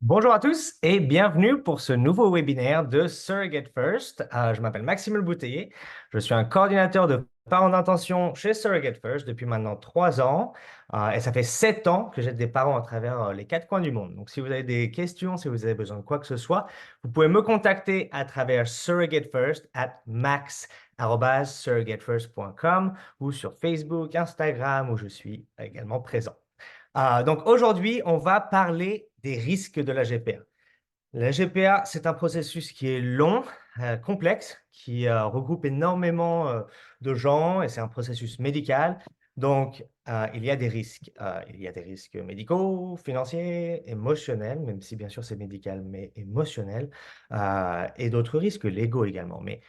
Bonjour à tous et bienvenue pour ce nouveau webinaire de Surrogate First. Je m'appelle Maxime Le Bouteiller. Je suis un coordinateur de parents d'intention chez Surrogate First depuis maintenant 3 ans. Et ça fait 7 ans que j'aide des parents à travers les 4 coins du monde. Donc, si vous avez des questions, si vous avez besoin de quoi que ce soit, vous pouvez me contacter à travers surrogatefirst@max@surrogatefirst.com ou sur Facebook, Instagram où je suis également présent. Donc aujourd'hui, on va parler des risques de la GPA. La GPA, c'est un processus qui est long, complexe, qui regroupe énormément de gens et c'est un processus médical. Donc, il y a des risques. Il y a des risques médicaux, financiers, émotionnels, même si bien sûr c'est médical, mais émotionnel, et d'autres risques légaux également. Mais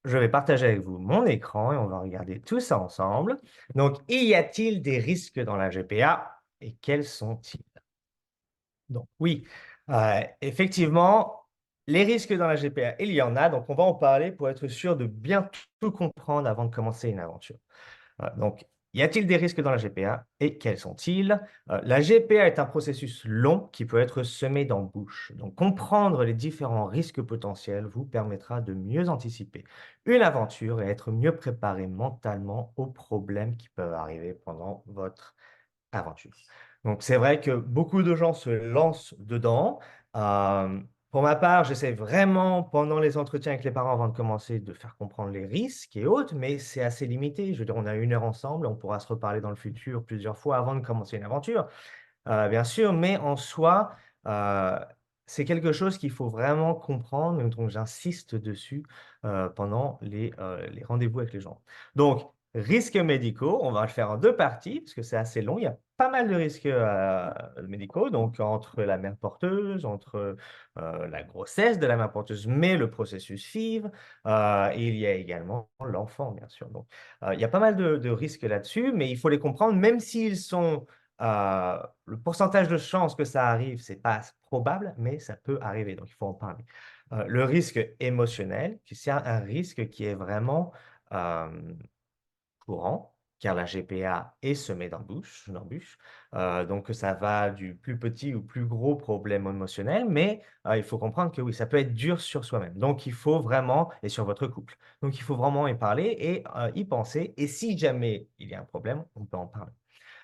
je vais partager avec vous mon écran et on va regarder tout ça ensemble. Donc, y a-t-il des risques dans la GPA et quels sont-ils? Donc, oui, effectivement, les risques dans la GPA, il y en a. Donc, on va en parler pour être sûr de bien tout comprendre avant de commencer une aventure. Donc, y a-t-il des risques dans la GPA et quels sont-ils? La GPA est un processus long qui peut être semé d'embûches. Donc, comprendre les différents risques potentiels vous permettra de mieux anticiper une aventure et être mieux préparé mentalement aux problèmes qui peuvent arriver pendant votre aventure. Donc, c'est vrai que beaucoup de gens se lancent dedans. Pour ma part, j'essaie vraiment, pendant les entretiens avec les parents avant de commencer, de faire comprendre les risques et autres, mais c'est assez limité. Je veux dire, on a 1 heure ensemble, on pourra se reparler dans le futur plusieurs fois avant de commencer une aventure, bien sûr, mais en soi, euh, c'est quelque chose qu'il faut vraiment comprendre, et donc j'insiste dessus pendant les rendez-vous avec les gens. Donc, risques médicaux, on va le faire en 2 parties, parce que c'est assez long. Il y a pas mal de risques médicaux, donc entre la mère porteuse, entre la grossesse de la mère porteuse, mais le processus FIV, et il y a également l'enfant, bien sûr. Donc, il y a pas mal de risques là-dessus, mais il faut les comprendre, même s'ils sont le pourcentage de chances que ça arrive, c'est pas probable, mais ça peut arriver, donc il faut en parler. Le risque émotionnel, c'est un risque qui est vraiment euh, courant, car la GPA est semée d'embûches. Donc ça va du plus petit au plus gros problème émotionnel, mais il faut comprendre que oui, ça peut être dur sur soi-même. Donc il faut vraiment, et sur votre couple, donc il faut vraiment y parler et y penser. Et si jamais il y a un problème, on peut en parler.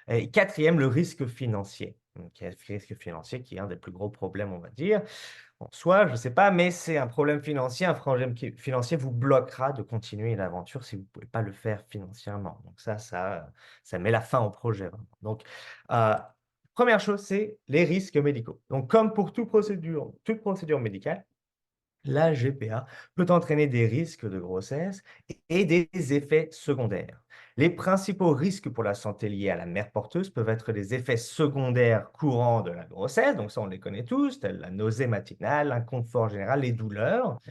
Et quatrième, le risque financier. Donc, le risque financier qui est un des plus gros problèmes, on va dire. En soi, je ne sais pas, mais c'est un problème financier. Un problème financier vous bloquera de continuer une aventure si vous ne pouvez pas le faire financièrement. Donc ça met la fin au projet, vraiment. Donc, euh, première chose, c'est les risques médicaux. Donc, comme pour toute procédure médicale, la GPA peut entraîner des risques de grossesse et des effets secondaires. Les principaux risques pour la santé liés à la mère porteuse peuvent être les effets secondaires courants de la grossesse, donc ça on les connaît tous, tels la nausée matinale, l'inconfort général, les douleurs.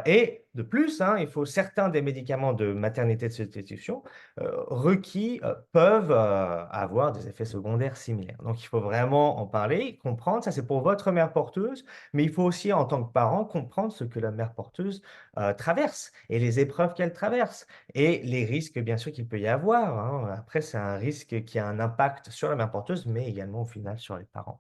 Et de plus, hein, il faut certains des médicaments de maternité de substitution requis peuvent avoir des effets secondaires similaires. Donc il faut vraiment en parler, comprendre, ça c'est pour votre mère porteuse, mais il faut aussi, en tant que parent, comprendre ce que la mère porteuse traverse et les épreuves qu'elle traverse et les risques, bien sûr, qu'il peut y avoir, hein. Après, c'est un risque qui a un impact sur la mère porteuse, mais également au final sur les parents.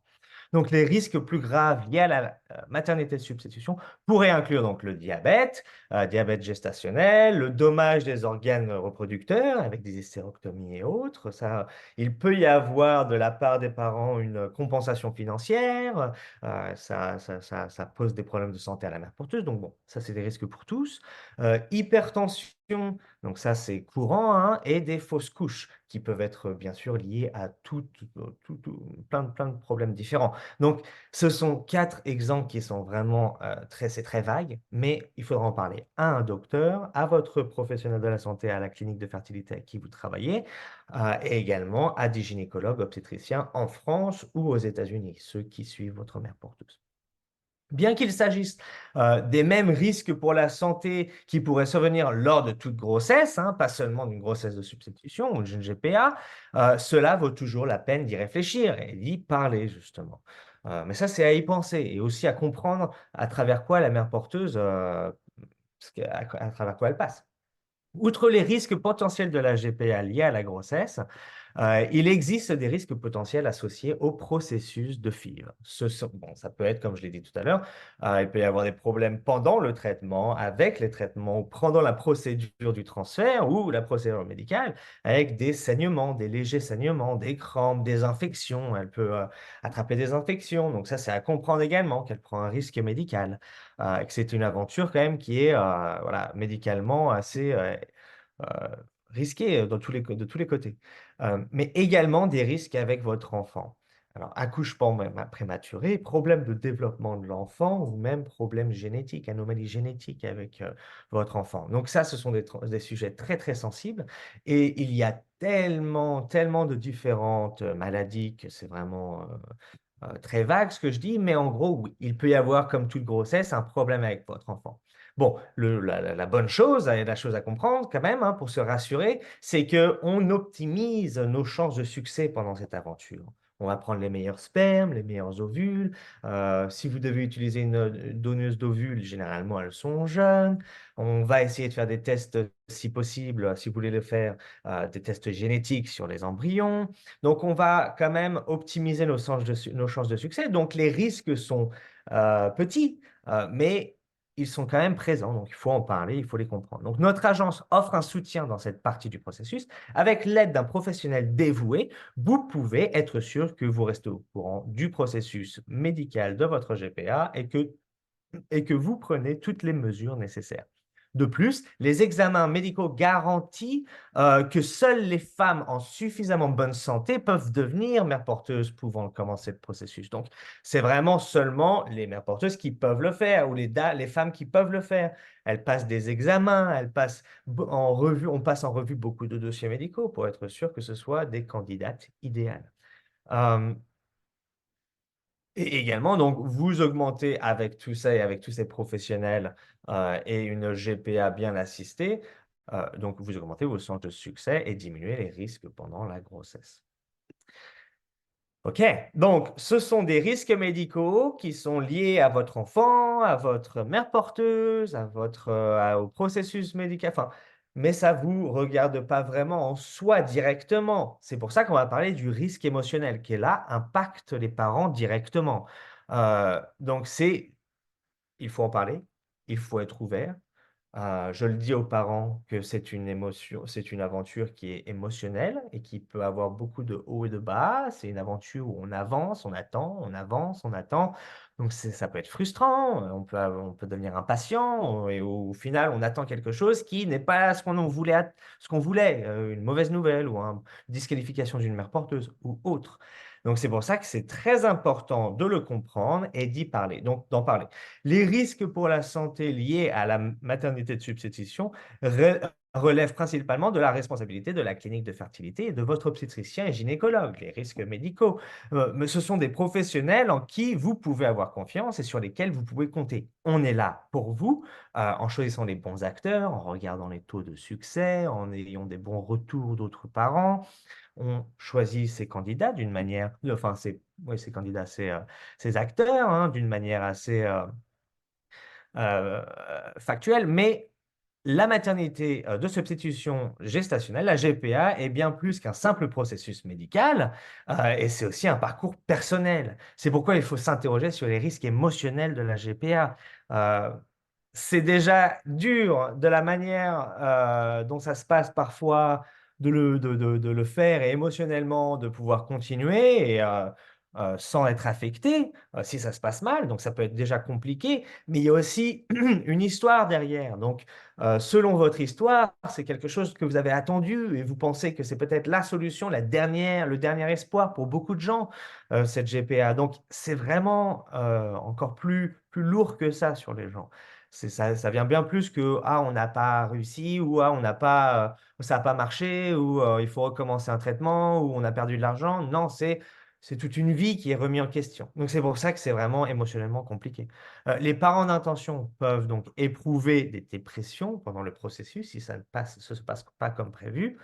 Donc, les risques plus graves liés à la maternité de substitution pourraient inclure donc le diabète, diabète gestationnel, le dommage des organes reproducteurs avec des hystérectomies et autres. Ça, il peut y avoir de la part des parents une compensation financière. Ça pose des problèmes de santé à la mère porteuse. Donc, bon, ça, c'est des risques pour tous. Hypertension, donc ça, c'est courant, hein, et des fausses couches qui peuvent être bien sûr liées à plein de problèmes différents. Donc, ce sont 4 exemples qui sont vraiment c'est très vague, mais il faudra en parler à un docteur, à votre professionnel de la santé, à la clinique de fertilité avec qui vous travaillez, et également à des gynécologues obstétriciens en France ou aux États-Unis, ceux qui suivent votre mère porteuse. Bien qu'il s'agisse des mêmes risques pour la santé qui pourraient survenir lors de toute grossesse, hein, pas seulement d'une grossesse de substitution ou d'une GPA, cela vaut toujours la peine d'y réfléchir et d'y parler, justement. Mais ça, c'est à y penser et aussi à comprendre à travers quoi la mère porteuse, à travers quoi elle passe. Outre les risques potentiels de la GPA liés à la grossesse, Il existe des risques potentiels associés au processus de FIV. Bon, ça peut être, comme je l'ai dit tout à l'heure, il peut y avoir des problèmes pendant le traitement, avec les traitements, ou pendant la procédure du transfert ou la procédure médicale, avec des saignements, des légers saignements, des crampes, des infections. Elle peut attraper des infections. Donc ça, c'est à comprendre également qu'elle prend un risque médical, et que c'est une aventure quand même qui est voilà, médicalement assez euh, risquée de tous les côtés. Mais également des risques avec votre enfant. Alors, accouchement prématuré, problème de développement de l'enfant ou même problème génétique, anomalie génétique avec votre enfant. Donc ça, ce sont des sujets très, très sensibles et il y a tellement, tellement de différentes maladies que c'est vraiment très vague ce que je dis, mais en gros, oui, il peut y avoir, comme toute grossesse, un problème avec votre enfant. Bon, la bonne chose, et la chose à comprendre quand même, hein, pour se rassurer, c'est qu'on optimise nos chances de succès pendant cette aventure. On va prendre les meilleurs spermes, les meilleurs ovules. Si vous devez utiliser une donneuse d'ovules, généralement, elles sont jeunes. On va essayer de faire des tests, si possible, si vous voulez le faire, des tests génétiques sur les embryons. Donc, on va quand même optimiser nos chances de succès. Donc, les risques sont petits, mais ils sont quand même présents. Donc, il faut en parler, il faut les comprendre. Donc, notre agence offre un soutien dans cette partie du processus. Avec l'aide d'un professionnel dévoué, vous pouvez être sûr que vous restez au courant du processus médical de votre GPA et que vous prenez toutes les mesures nécessaires. De plus, les examens médicaux garantissent que seules les femmes en suffisamment bonne santé peuvent devenir mères porteuses pouvant commencer le processus. Donc, c'est vraiment seulement les mères porteuses qui peuvent le faire ou les femmes qui peuvent le faire. Elles passent des examens, on passe en revue beaucoup de dossiers médicaux pour être sûr que ce soit des candidates idéales. Euh, et également, donc, vous augmentez avec tout ça et avec tous ces professionnels et une GPA bien assistée, donc vous augmentez vos chances de succès et diminuez les risques pendant la grossesse. OK, donc ce sont des risques médicaux qui sont liés à votre enfant, à votre mère porteuse, au processus médical, enfin, mais ça ne vous regarde pas vraiment en soi directement. C'est pour ça qu'on va parler du risque émotionnel qui, là, impacte les parents directement. Donc, il faut en parler, il faut être ouvert, je le dis aux parents que c'est une émotion, c'est une aventure qui est émotionnelle et qui peut avoir beaucoup de hauts et de bas. C'est une aventure où on avance, on attend, on avance, on attend. Donc ça peut être frustrant, on peut devenir impatient et au final, on attend quelque chose qui n'est pas ce qu'on voulait, une mauvaise nouvelle ou une disqualification d'une mère porteuse ou autre. Donc c'est pour ça que c'est très important de le comprendre et d'y parler, donc d'en parler. Les risques pour la santé liés à la maternité de substitution relèvent principalement de la responsabilité de la clinique de fertilité et de votre obstétricien et gynécologue, les risques médicaux. Mais ce sont des professionnels en qui vous pouvez avoir confiance et sur lesquels vous pouvez compter. On est là pour vous en choisissant les bons acteurs, en regardant les taux de succès, en ayant des bons retours d'autres parents. On choisit ses candidats d'une manière, enfin, oui, ces candidats, ces acteurs, hein, d'une manière assez factuelle, mais la maternité de substitution gestationnelle, la GPA, est bien plus qu'un simple processus médical et c'est aussi un parcours personnel. C'est pourquoi il faut s'interroger sur les risques émotionnels de la GPA. Euh, c'est déjà dur de la manière dont ça se passe parfois de le faire et émotionnellement de pouvoir continuer sans être affecté si ça se passe mal. Donc ça peut être déjà compliqué, mais il y a aussi une histoire derrière. Donc selon votre histoire, c'est quelque chose que vous avez attendu et vous pensez que c'est peut-être la solution, le dernier espoir pour beaucoup de gens, cette GPA. Donc c'est vraiment encore plus lourd que ça sur les gens. Ça vient bien plus que ah on n'a pas réussi ou ah on n'a pas ça n'a pas marché ou il faut recommencer un traitement ou on a perdu de l'argent. Non, c'est toute une vie qui est remise en question. Donc c'est pour ça que c'est vraiment émotionnellement compliqué. Les parents d'intention peuvent donc éprouver des dépressions pendant le processus si ça ne se passe pas comme prévu.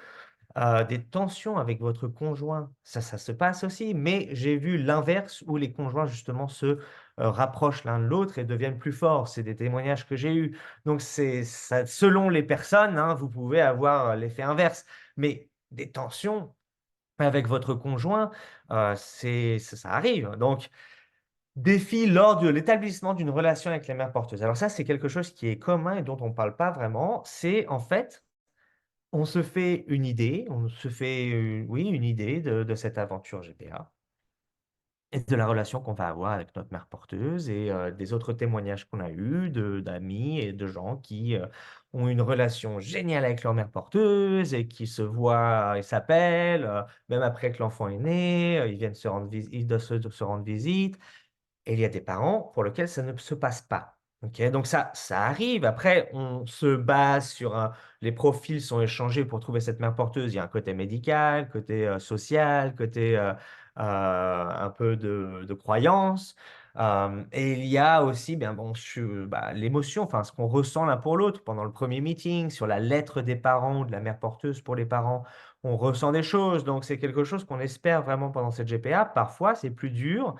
Des tensions avec votre conjoint, ça se passe aussi, mais j'ai vu l'inverse où les conjoints justement se rapprochent l'un de l'autre et deviennent plus forts. C'est des témoignages que j'ai eus. Donc c'est ça, selon les personnes, hein, vous pouvez avoir l'effet inverse. Mais des tensions, avec votre conjoint, ça arrive. Donc, défi lors de l'établissement d'une relation avec les mères porteuses. Alors ça, c'est quelque chose qui est commun et dont on ne parle pas vraiment. C'est en fait, on se fait une idée, on se fait, oui, une idée de cette aventure GPA et de la relation qu'on va avoir avec notre mère porteuse et des autres témoignages qu'on a eus d'amis et de gens qui ont une relation géniale avec leur mère porteuse et qui se voient, ils s'appellent, même après que l'enfant est né, ils viennent ils doivent se rendre visite. Et il y a des parents pour lesquels ça ne se passe pas. Ok, donc ça arrive. Après, on se base sur les profils sont échangés pour trouver cette mère porteuse. Il y a un côté médical, côté social, côté un peu de croyance. Et il y a aussi bien bon, l'émotion, enfin ce qu'on ressent l'un pour l'autre pendant le premier meeting, sur la lettre des parents ou de la mère porteuse pour les parents. On ressent des choses, donc c'est quelque chose qu'on espère vraiment pendant cette GPA. Parfois, c'est plus dur.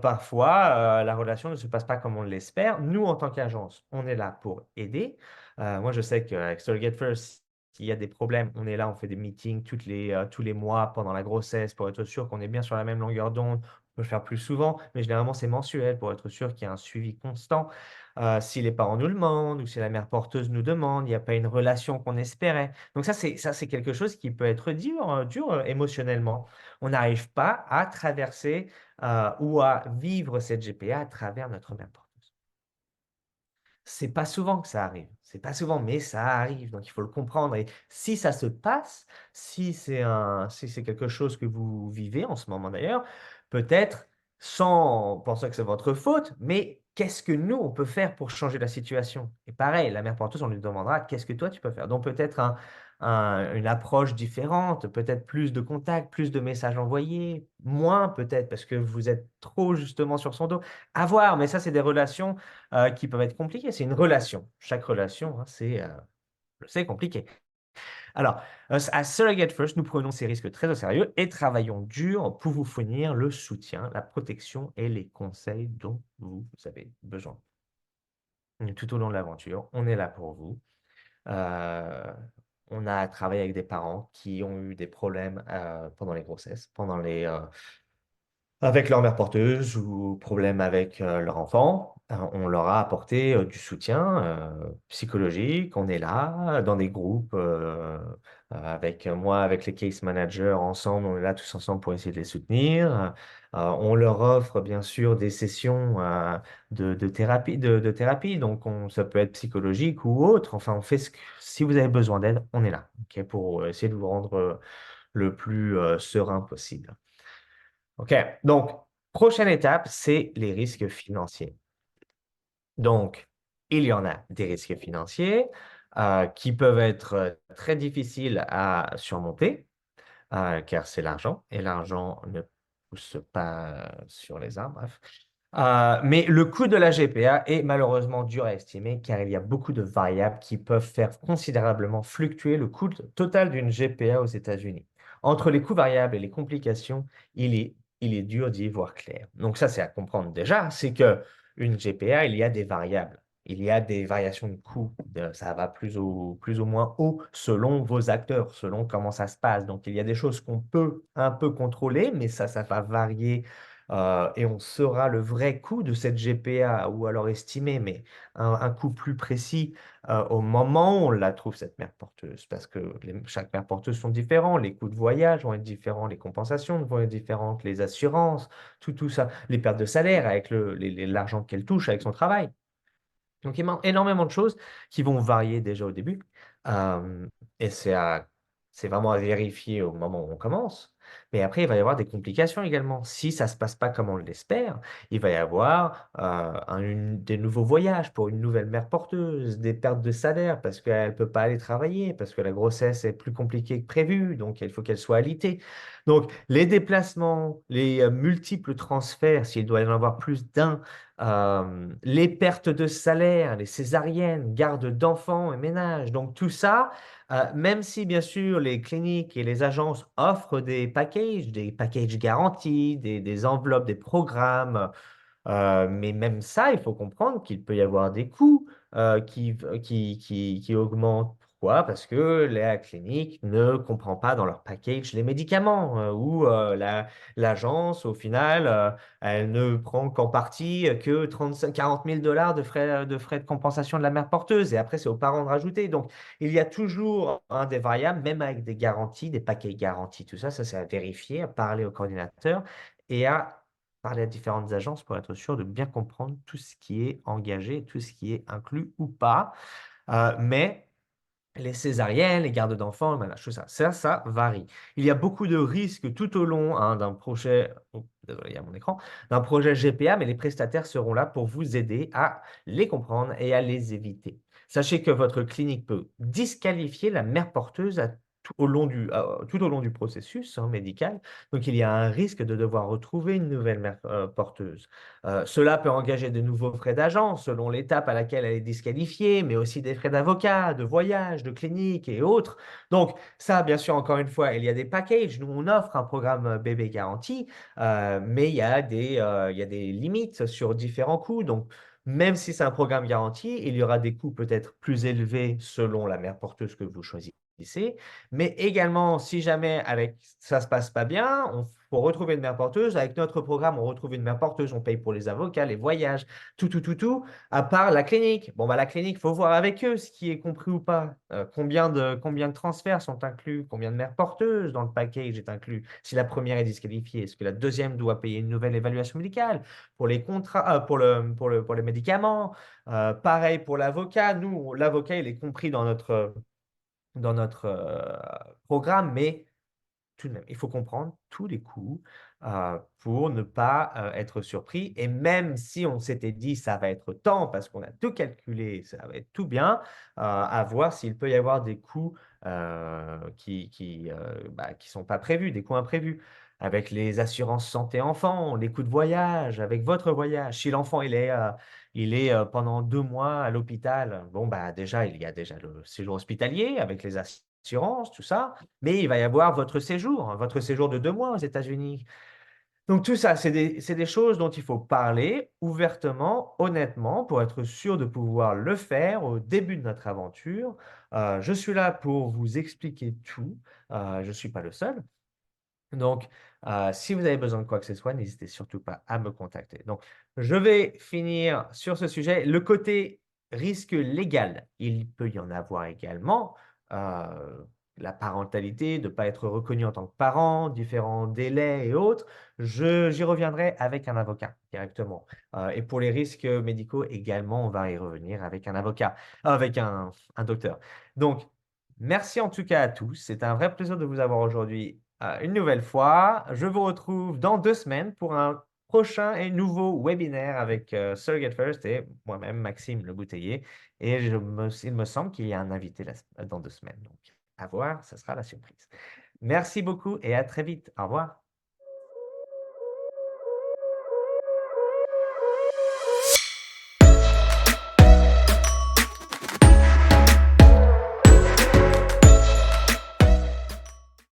Parfois, la relation ne se passe pas comme on l'espère. Nous, en tant qu'agence, on est là pour aider. Moi, je sais qu'avec Surrogate First, s'il y a des problèmes, on est là, on fait des meetings tous les mois pendant la grossesse pour être sûr qu'on est bien sur la même longueur d'onde. On peut le faire plus souvent, mais généralement, c'est mensuel pour être sûr qu'il y a un suivi constant. Si les parents nous le demandent ou si la mère porteuse nous demande, il n'y a pas une relation qu'on espérait. Donc ça, c'est quelque chose qui peut être dur émotionnellement. On n'arrive pas à traverser ou à vivre cette GPA à travers notre mère porteuse. C'est pas souvent que ça arrive. C'est pas souvent, mais ça arrive. Donc, il faut le comprendre. Et si ça se passe, si c'est quelque chose que vous vivez en ce moment d'ailleurs, peut-être sans penser que c'est votre faute, mais qu'est-ce que nous, on peut faire pour changer la situation? Et pareil, la mère porteuse, on lui demandera, qu'est-ce que toi, tu peux faire? Donc, peut-être une approche différente, peut-être plus de contacts, plus de messages envoyés, moins peut-être parce que vous êtes trop justement sur son dos. À voir, mais ça, c'est des relations qui peuvent être compliquées. C'est une relation. Chaque relation, hein, c'est compliqué. Alors, à Surrogate First, nous prenons ces risques très au sérieux et travaillons dur pour vous fournir le soutien, la protection et les conseils dont vous avez besoin. Tout au long de l'aventure, on est là pour vous. Euh, on a travaillé avec des parents qui ont eu des problèmes pendant les grossesses, avec leur mère porteuse ou problème avec leur enfant. On leur a apporté du soutien psychologique. On est là dans des groupes avec moi, avec les case managers ensemble. On est là tous ensemble pour essayer de les soutenir. On leur offre bien sûr des sessions de thérapie. Donc ça peut être psychologique ou autre. Enfin, on fait si vous avez besoin d'aide, on est là, ok, pour essayer de vous rendre le plus serein possible. OK, donc, prochaine étape, c'est les risques financiers. Donc, il y en a des risques financiers qui peuvent être très difficiles à surmonter car c'est l'argent et l'argent ne pousse pas sur les arbres, bref. Mais le coût de la GPA est malheureusement dur à estimer car il y a beaucoup de variables qui peuvent faire considérablement fluctuer le coût total d'une GPA aux États-Unis. Entre les coûts variables et les complications, il est dur d'y voir clair. Donc ça, c'est à comprendre déjà, c'est que une GPA, il y a des variables. Il y a des variations de coûts. Ça va plus ou moins haut selon vos acteurs, selon comment ça se passe. Donc, il y a des choses qu'on peut un peu contrôler, mais ça va varier et on saura le vrai coût de cette GPA ou alors estimé, mais un coût plus précis au moment où on la trouve, cette mère porteuse, parce que chaque mère porteuse sont différents, les coûts de voyage vont être différents, les compensations vont être différentes, les assurances, tout ça, les pertes de salaire avec l'argent qu'elle touche avec son travail. Donc, énormément de choses qui vont varier déjà au début. Euh, et c'est vraiment à vérifier au moment où on commence. Mais après, il va y avoir des complications également. Si ça ne se passe pas comme on l'espère, il va y avoir des nouveaux voyages pour une nouvelle mère porteuse, des pertes de salaire parce qu'elle ne peut pas aller travailler, parce que la grossesse est plus compliquée que prévu, donc il faut qu'elle soit alitée. Donc, les déplacements, les multiples transferts, s'il doit y en avoir plus d'un, les pertes de salaire, les césariennes, garde d'enfants et ménage. Donc tout ça, même si bien sûr les cliniques et les agences offrent des packages garantis, des enveloppes, des programmes, mais même ça, il faut comprendre qu'il peut y avoir des coûts qui augmentent Pourquoi? Parce que la clinique ne comprend pas dans leur package les médicaments, ou l'agence, au final, elle ne prend qu'en partie que 40 000 $ de frais de compensation de la mère porteuse. Et après, c'est aux parents de rajouter. Donc, il y a toujours un des variables, même avec des garanties, des paquets garantis, tout ça, c'est à vérifier, à parler au coordinateur et à parler à différentes agences pour être sûr de bien comprendre tout ce qui est engagé, tout ce qui est inclus ou pas. Mais les césariennes, les gardes d'enfants, voilà, ça varie. Il y a beaucoup de risques tout au long, hein, d'un projet, oh, désolé, il y a mon écran, d'un projet GPA, mais les prestataires seront là pour vous aider à les comprendre et à les éviter. Sachez que votre clinique peut disqualifier la mère porteuse tout au long du processus, hein, médical. Donc, il y a un risque de devoir retrouver une nouvelle mère porteuse. Cela peut engager de nouveaux frais d'agence selon l'étape à laquelle elle est disqualifiée, mais aussi des frais d'avocat, de voyage, de clinique et autres. Donc, ça, bien sûr, encore une fois, il y a des packages. Nous, on offre un programme bébé garanti, mais il y a des limites sur différents coûts. Donc, même si c'est un programme garanti, il y aura des coûts peut-être plus élevés selon la mère porteuse que vous choisissez. Mais également, si jamais ça se passe pas bien, faut retrouver une mère porteuse. Avec notre programme, on retrouve une mère porteuse, on paye pour les avocats, les voyages, tout, à part la clinique. Bon, bah, la clinique, faut voir avec eux ce qui est compris ou pas. Combien de transferts sont inclus? Combien de mères porteuses dans le package est inclus? Si la première est disqualifiée, est-ce que la deuxième doit payer une nouvelle évaluation médicale pour les contrats, pour les médicaments? Pareil pour l'avocat. Nous, l'avocat, il est compris dans notre programme, mais tout de même, il faut comprendre tous les coûts pour ne pas être surpris. Et même si on s'était dit ça va être tant parce qu'on a tout calculé, ça va être tout bien, à voir s'il peut y avoir des coûts qui sont pas prévus, des coûts imprévus. Avec les assurances santé enfant, les coûts de voyage, avec votre voyage. Si l'enfant il est pendant 2 mois à l'hôpital, bon bah déjà il y a déjà le séjour hospitalier avec les assurances, tout ça. Mais il va y avoir votre séjour de 2 mois aux États-Unis. Donc tout ça, c'est des choses dont il faut parler ouvertement, honnêtement, pour être sûr de pouvoir le faire au début de notre aventure. Je suis là pour vous expliquer tout. Je ne suis pas le seul. Donc, si vous avez besoin de quoi que ce soit, n'hésitez surtout pas à me contacter. Donc, je vais finir sur ce sujet. Le côté risque légal, il peut y en avoir également. Euh, la parentalité, de ne pas être reconnu en tant que parent, différents délais et autres. J'y reviendrai avec un avocat directement. Et pour les risques médicaux également, on va y revenir avec un avocat, avec un docteur. Donc, merci en tout cas à tous. C'est un vrai plaisir de vous avoir aujourd'hui une nouvelle fois. Je vous retrouve dans 2 semaines pour un prochain et nouveau webinaire avec Surrogate First et moi-même, Maxime Le Bouteiller. Et il me semble qu'il y a un invité dans 2 semaines. Donc, à voir, ça sera la surprise. Merci beaucoup et à très vite. Au revoir.